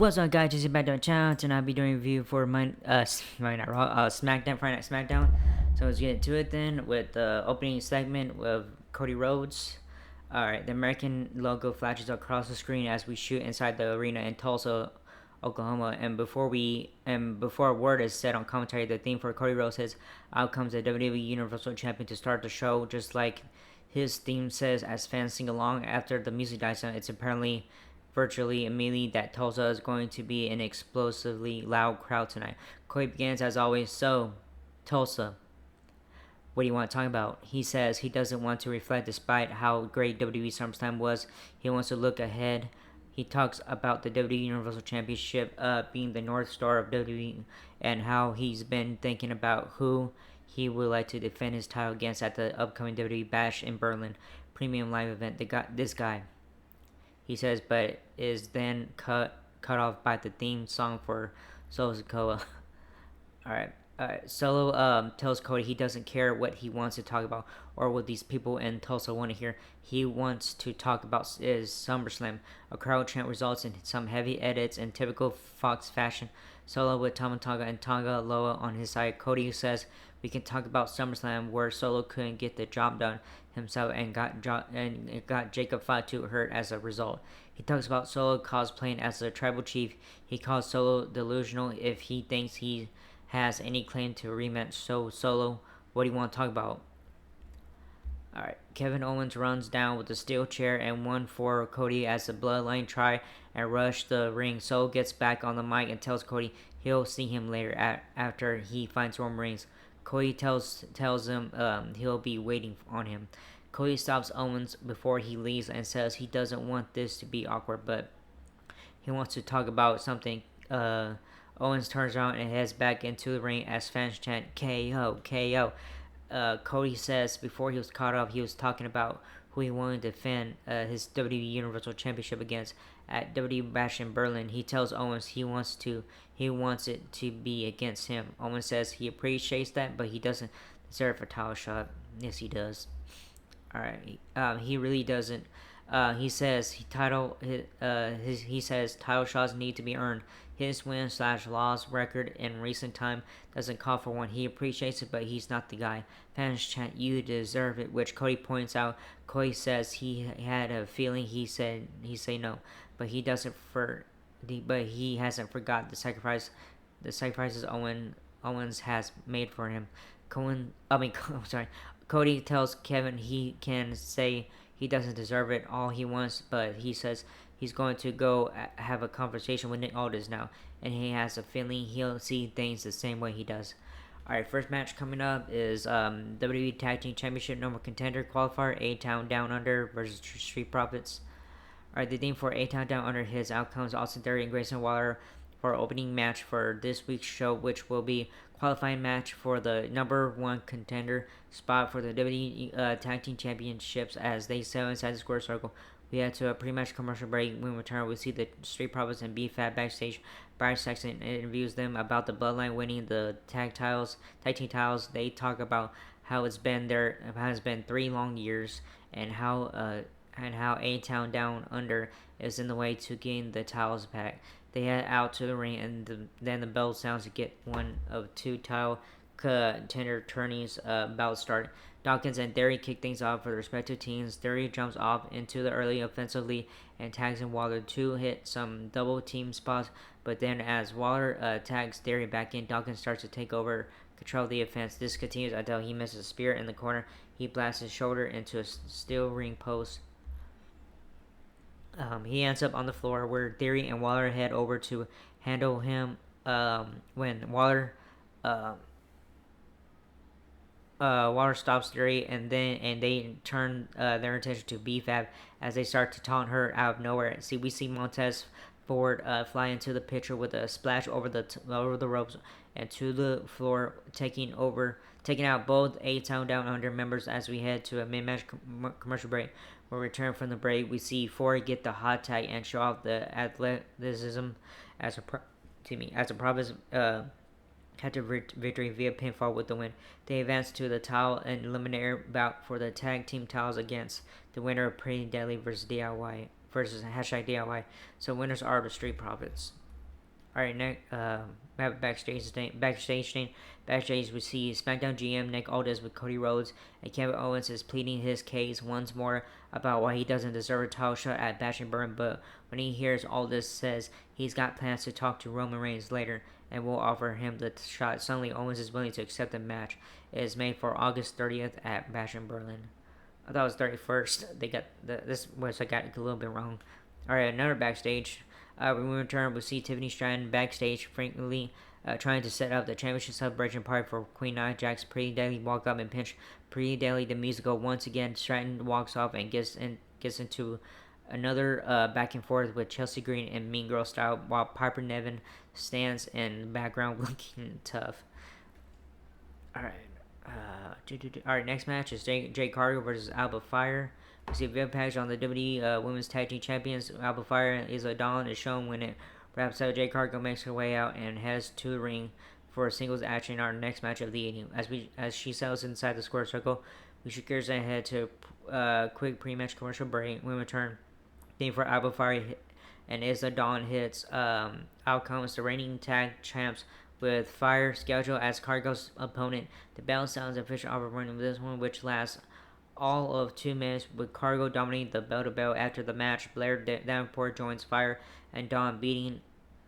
What's up, guys? This is Smackdown channel. Tonight I'll be doing a review for Smackdown, Friday Night Smackdown. So let's get to it then with the opening segment of Cody Rhodes. Alright, the American logo flashes across the screen as we shoot inside the arena in Tulsa, Oklahoma. And before a word is said on commentary, the theme for Cody Rhodes is "Out comes the WWE Universal Champion" to start the show, just like his theme says as fans sing along. After the music dies down, it's apparently virtually immediately that Tulsa is going to be an explosively loud crowd tonight. Cody begins as always. So, Tulsa, what do you want to talk about? He says he doesn't want to reflect despite how great WWE SummerSlam was. He wants to look ahead. He talks about the WWE Universal Championship being the North Star of WWE and how he's been thinking about who he would like to defend his title against at the upcoming WWE Bash in Berlin premium live event. This guy, he says, but is then cut off by the theme song for Solo Sikoa. Alright. Solo tells Cody he doesn't care what he wants to talk about or what these people in Tulsa want to hear. He wants to talk about is SummerSlam. A crowd chant results in some heavy edits in typical Fox fashion. Solo with Tama Tonga and Tonga Loa on his side. Cody says we can talk about SummerSlam where Solo couldn't get the job done himself and got Jacob Fatu hurt as a result. He talks about Solo cosplaying as a tribal chief. He calls Solo delusional if he thinks he has any claim to a rematch. So Solo, what do you want to talk about? Alright, Kevin Owens runs down with a steel chair and one for Cody as the Bloodline try and rush the ring. Solo gets back on the mic and tells Cody he'll see him later after he finds Roman Reigns. Cody tells him he'll be waiting on him. Cody stops Owens before he leaves and says he doesn't want this to be awkward, but he wants to talk about something. Owens turns around and heads back into the ring as fans chant KO, KO. Cody says before he was caught up, he was talking about who he wanted to defend his WWE Universal Championship against at WWE Bash in Berlin. He tells Owens he wants it to be against him. Owens says he appreciates that, but he doesn't deserve a title shot. Yes, he does. All right, he really doesn't. He says title shots need to be earned. His win/loss record in recent time doesn't call for one. He appreciates it, but he's not the guy. Fans chant, "You deserve it," which Cody points out. Cody says he had a feeling he say no, but he hasn't forgot the sacrifices Owens has made for him. Cody tells Kevin he can say he doesn't deserve it all he wants, but he says he's going to go have a conversation with Nick Aldis now, and he has a feeling he'll see things the same way he does. Alright, first match coming up is WWE Tag Team Championship number contender qualifier, A-Town Down Under versus Street Profits. Alright, the theme for A-Town Down Under his outcomes Austin Theory and Grayson Waller for opening match for this week's show, which will be qualifying match for the number one contender spot for the WWE Tag Team Championships as they sail inside the square circle. We head to a pre-match commercial break. When we return, we see the Street Profits and B-Fat backstage. Byron Saxton interviews them about the Bloodline winning the tag team titles. They talk about how it's been 3 long years and how A-Town Down Under is in the way to getting the titles back. They head out to the ring, and then the bell sounds to get one of two title contender tourneys about to start. Dawkins and Theory kick things off for the respective teams. Theory jumps off into the early offensively and tags in Waller to hit some double team spots, but then as Waller tags Theory back in, Dawkins starts to take over control of the offense. This continues until he misses a spear in the corner. He blasts his shoulder into a steel ring post. He ends up on the floor where Theory and Waller head over to handle him. When Waller stops Theory, and they turn their attention to B-Fab as they start to taunt her out of nowhere. We see Montez Ford fly into the picture with a splash over the ropes and to the floor, taking out both A-Town Down Under members as we head to a mid-match commercial break. When we return from the break, we see Ford get the hot tag and show off the athleticism as a Providence had to victory via pinfall with the win. They advance to the title and eliminator bout for the tag team titles against the winner of Pretty Deadly versus DIY. So winners are the Street Profits. All right, next, we have backstage thing. Backstage, we see SmackDown GM Nick Aldis with Cody Rhodes, and Kevin Owens is pleading his case once more about why he doesn't deserve a title shot at Bash and Burn. But when he hears Aldis says he's got plans to talk to Roman Reigns later and will offer him the shot, suddenly Owens is willing to accept the match. It is made for August 30th at Bash in Berlin. I thought it was 31st. They got this website got a little bit wrong. All right, another backstage. When we return, we'll see Tiffany Stratton backstage, frankly, trying to set up the championship celebration party for Queen Nia Jax. Pretty Daly walk up and pinch Pretty Daly the musical once again. Stratton walks off and gets into another back and forth with Chelsea Green and Mean Girl style, while Piper Niven stands in the background looking tough. All right. All right, next match is Jay Cargill versus Alba Fire. We see a video package on the WWE Women's Tag Team Champions. Alba Fire and Isla Dawn is shown when it wraps up. Jay Cargill makes her way out and heads to the ring for a singles action in our next match of the evening. As she settles inside the square circle, we should gears ahead to quick pre-match commercial break. When we return, theme for Alba Fire and Isla Dawn hits. Out comes the reigning tag champs with Fire scheduled as Cargo's opponent. The bell sounds official offer running this one, which lasts all of 2 minutes, with Cargo dominating the bell-to-bell. After the match, Blair Davenport joins Fire and Dawn beating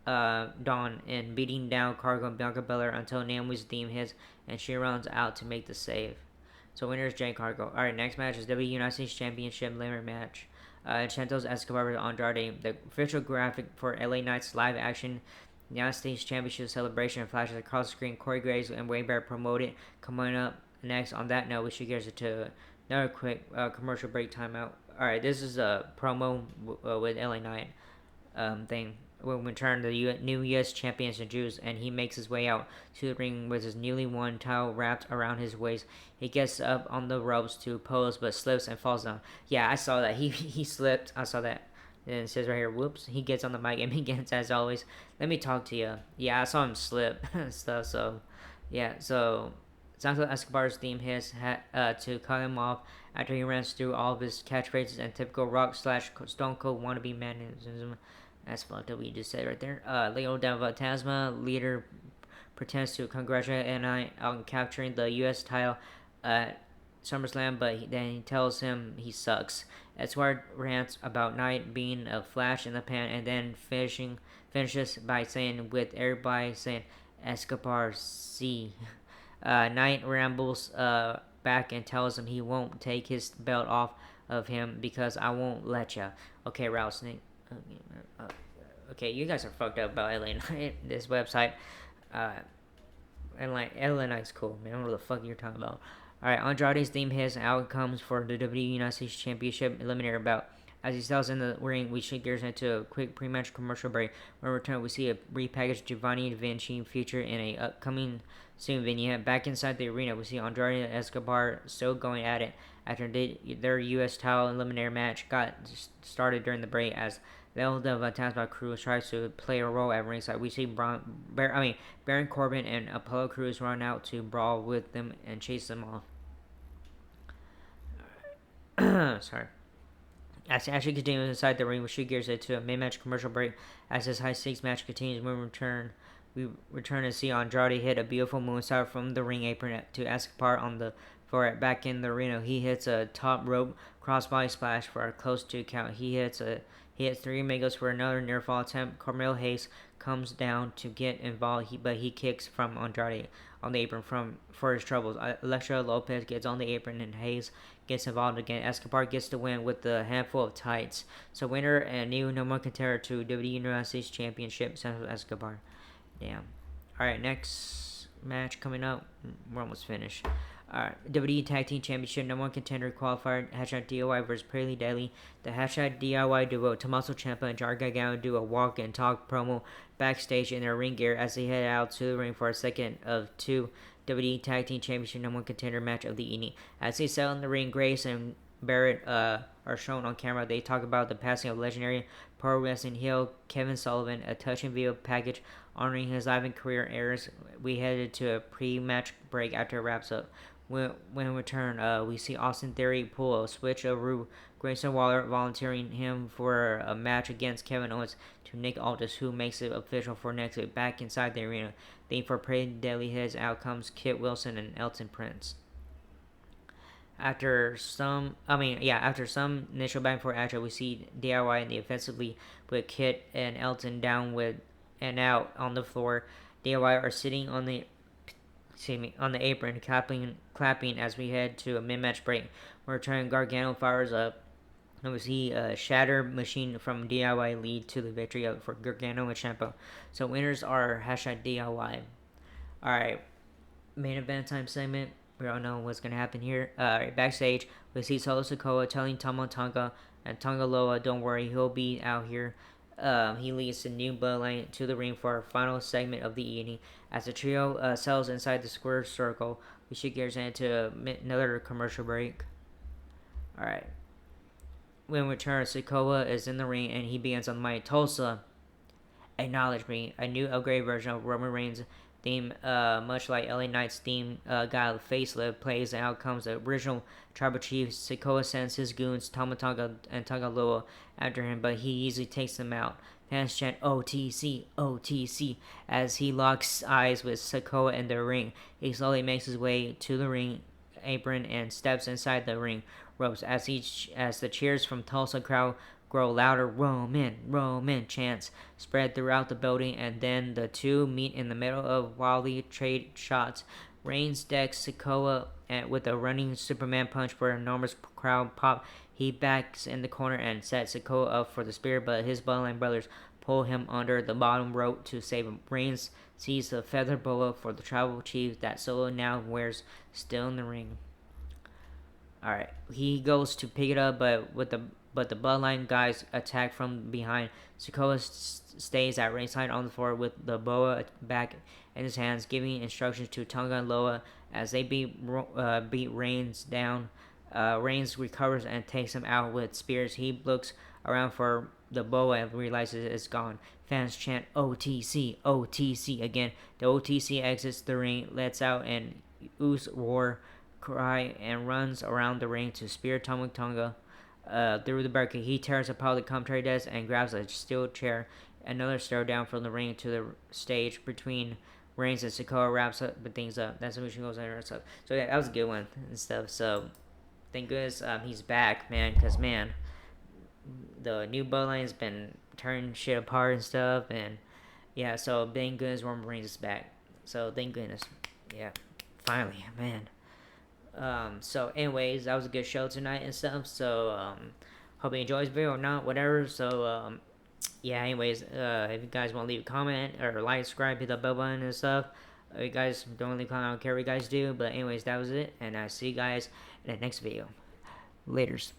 down Cargo and Bianca Belair until Naomi's theme hits and she runs out to make the save. So winner is Jay Cargo. All right, next match is WWE United States Championship limit match. Santos Escobar versus Andrade. The official graphic for LA Knight's live action United States Championship celebration flashes across the screen. Corey Graves and Wade Barrett promoted. Coming up next, on that note, we should get to another quick commercial break timeout. All right, this is a promo with LA Knight thing. When we return, the new U.S. champions and Jews, and he makes his way out to the ring with his newly won towel wrapped around his waist. He gets up on the ropes to pose, but slips and falls down. Yeah, I saw that. He slipped. I saw that. And it says right here, whoops. He gets on the mic and begins, as always, let me talk to you. Yeah, I saw him slip and stuff, so, yeah, so Santos Escobar's theme hits to cut him off after he runs through all of his catchphrases and typical Rock / Stone Cold wannabe mannerism. That's fucked up what you just said right there. Leo Del Fantasma, leader, pretends to congratulate N.I. on capturing the U.S. title at SummerSlam, but then he tells him he sucks. Edward rants about Knight being a flash in the pan, and then finishes by saying, with everybody saying, Escobar C. Knight rambles back and tells him he won't take his belt off of him because I won't let ya. Okay, Rattlesnake. Okay, you guys are fucked up about LA Knight. This website. And like LA Knight's cool, man. I don't know what the fuck you're talking about. Alright, Andrade's theme hits outcomes for the WWE United States Championship Eliminator bout. As he sells in the ring, we shift gears into a quick pre-match commercial break. When we return, we see a repackaged Giovanni Vinci featured in a upcoming soon vignette. Back inside the arena, we see Andrade and Escobar still going at it after their U.S. title eliminator match got started during the break. As Leo the Fantasma Cruz tries to play a role at ringside, we see Baron Corbin and Apollo Crews run out to brawl with them and chase them off. Sorry. As Ashley continues inside the ring, we shoot gears into a mid-match commercial break. As this high-stakes match continues, when we return to see Andrade hit a beautiful moonsault from the ring apron to Escobar on the floor. Back in the arena, he hits a top rope crossbody splash for a close 2 count. He hits 3 amigos for another near fall attempt. Carmelo Hayes comes down to get involved, but he kicks from Andrade on the apron for his troubles. Elektra Lopez gets on the apron and Hayes gets involved again. Escobar gets the win with a handful of tights. So winner and new number 1 contender to WWE United States Championship, Santos Escobar. Damn. Alright, next match coming up. We're almost finished. Alright, WWE Tag Team Championship number 1 contender qualifier, #DIY versus Pretty Daly. The #DIY duo, Tommaso Ciampa and Jar Gargano, do a walk and talk promo backstage in their ring gear as they head out to the ring for a second of 2 WWE Tag Team Championship number 1 contender match of the evening. As they settle in the ring, Grace and Barrett are shown on camera. They talk about the passing of legendary pro wrestling heel Kevin Sullivan, a touching video package honoring his life and career errors. We headed to a pre-match break after it wraps up. When we return, we see Austin Theory pull a switcheroo Grayson Waller volunteering him for a match against Kevin Owens to Nick Aldis, who makes it official for next week. Back inside the arena, then for Pretty Deadly Hits, out comes Kit Wilson and Elton Prince. After some initial back and forth action, we see DIY in the offensively with Kit and Elton down with and out on the floor. DIY are sitting on the apron, clapping as we head to a mid-match break. We're turning Gargano fires up. And we see a Shatter Machine from DIY lead to the victory for Gargano and Ciampa. So winners are #DIY. Alright, main event time segment. We all know what's going to happen here. Backstage, we see Solo Sikoa telling Tama Tonga and Tonga Loa, don't worry, he'll be out here. He leads the new bloodline to the ring for our final segment of the evening. As the trio settles inside the square circle, we should get into another commercial break. Alright. When we return, Sikoa is in the ring and he begins on the mic. Tulsa, acknowledge me. A new upgraded version of Roman Reigns' theme, much like LA Knight's theme, got a facelift, plays, and out comes the original tribal chief. Sikoa sends his goons, Tama Tonga and Tagaloa, after him, but he easily takes them out. Fans chant OTC, OTC as he locks eyes with Sikoa in the ring. He slowly makes his way to the ring apron and steps inside the ring ropes as the cheers from Tulsa crowd grow louder. Roman, Roman chants spread throughout the building, and then the two meet in the middle of wildly trade shots. Reigns decks Sikoa with a running Superman punch for an enormous crowd pop. He backs in the corner and sets Sikoa up for the spear, but his Bloodline brothers pull him under the bottom rope to save him. Reigns sees the feather boa for the tribal chief that Solo now wears still in the ring. Alright, he goes to pick it up, but the Bloodline guys attack from behind. Sikoa stays at ringside on the floor with the boa back in his hands, giving instructions to Tonga and Loa as they beat Reigns down. Reigns recovers and takes him out with spears. He looks around for the boa and realizes it's gone. Fans chant OTC, OTC again. The OTC exits the ring, lets out an Oos roar cry, and runs around the ring to spear Tama Tonga through the barricade. He tears apart the commentary desk and grabs a steel chair. Another stare down from the ring to the stage between Reigns and Sikoa wraps up things up. That's when she goes in and stuff. So yeah, that was a good one and stuff. So thank goodness he's back, man. Because man, the new bloodline's been turning shit apart and stuff, and yeah. So thank goodness Roman Reigns is back. So thank goodness, yeah, finally, man. So anyways, that was a good show tonight and stuff. So hope you enjoyed this video or not, whatever. So yeah, anyways, if you guys want to leave a comment or like, subscribe, hit the bell button and stuff. You guys don't leave a comment, I don't care what you guys do. But anyways, that was it, and I see you guys in the next video. Laters.